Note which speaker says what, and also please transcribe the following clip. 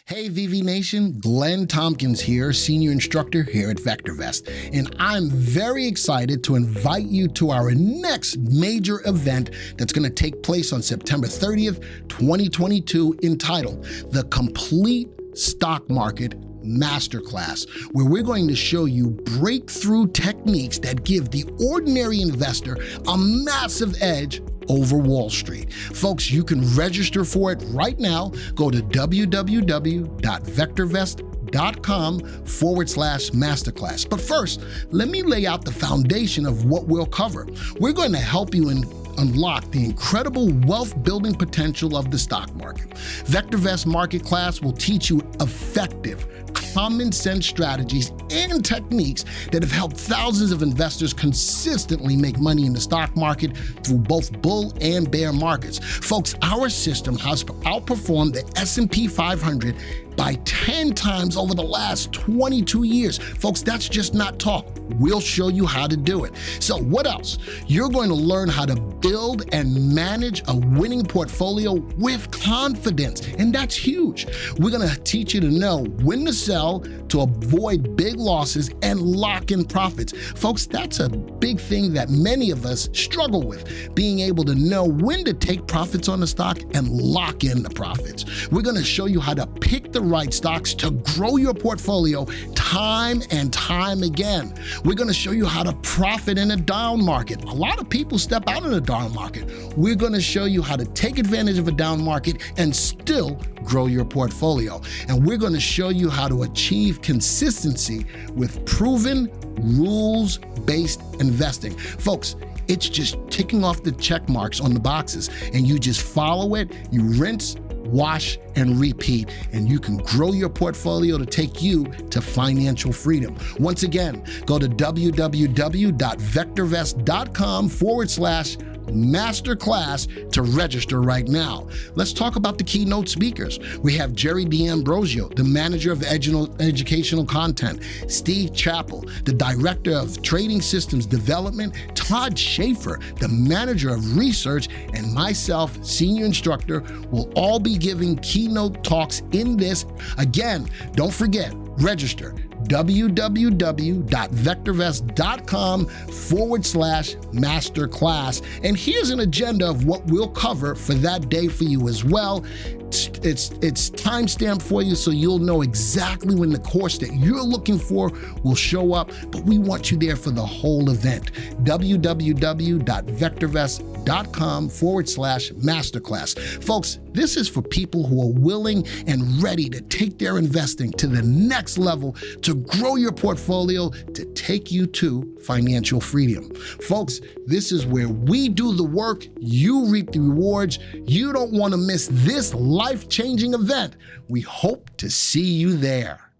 Speaker 1: Hey VV Nation, Glenn Tompkins here, Senior Instructor here at VectorVest, and I'm very excited to invite you to our next major event that's going to take place on September 30th, 2022, entitled The Complete Stock Market Masterclass, where we're going to show you breakthrough techniques that give the ordinary investor a massive edge over Wall Street. Folks, you can register for it right now. Go to www.vectorvest.com/masterclass. But first, let me lay out the foundation of what we'll cover. We're going to help you unlock the incredible wealth building potential of the stock market. VectorVest Market Class will teach you effective, common sense strategies and techniques that have helped thousands of investors consistently make money in the stock market through both bull and bear markets. Folks, our system has outperformed the S&P 500 by 10 times over the last 22 years. Folks, that's just not talk. We'll show you how to do it. So what else? You're going to learn how to build and manage a winning portfolio with confidence, and that's huge. We're going to teach you to know when to sell to avoid big losses and lock in profits. Folks, that's a big thing that many of us struggle with, being able to know when to take profits on the stock and lock in the profits. We're going to show you how to pick the right stocks to grow your portfolio time and time again. We're going to show you how to profit in a down market. A lot of people step out in a down market. We're going to show you how to take advantage of a down market and still grow your portfolio. And we're going to show you how to achieve consistency with proven rules-based investing. Folks, it's just ticking off the check marks on the boxes, and you just follow it, you rinse, wash, and repeat, and you can grow your portfolio to take you to financial freedom. Once again, go to www.vectorvest.com/masterclass to register right now. Let's talk about the keynote speakers. We have Jerry D'Ambrosio, the manager of educational content, Steve Chappell, the director of trading systems development, Todd Schaefer, the manager of research, and myself, senior instructor, will all be giving keynote talks in this. Again, don't forget, register www.vectorvest.com/masterclass. And here's an agenda of what we'll cover for that day for you as well. It's timestamped for you so you'll know exactly when the course that you're looking for will show up, but we want you there for the whole event. www.vectorvest.com/masterclass. Folks, this is for people who are willing and ready to take their investing to the next level, to grow your portfolio, to take you to financial freedom. Folks, this is where we do the work, you reap the rewards. You don't want to miss this life-changing event. We hope to see you there.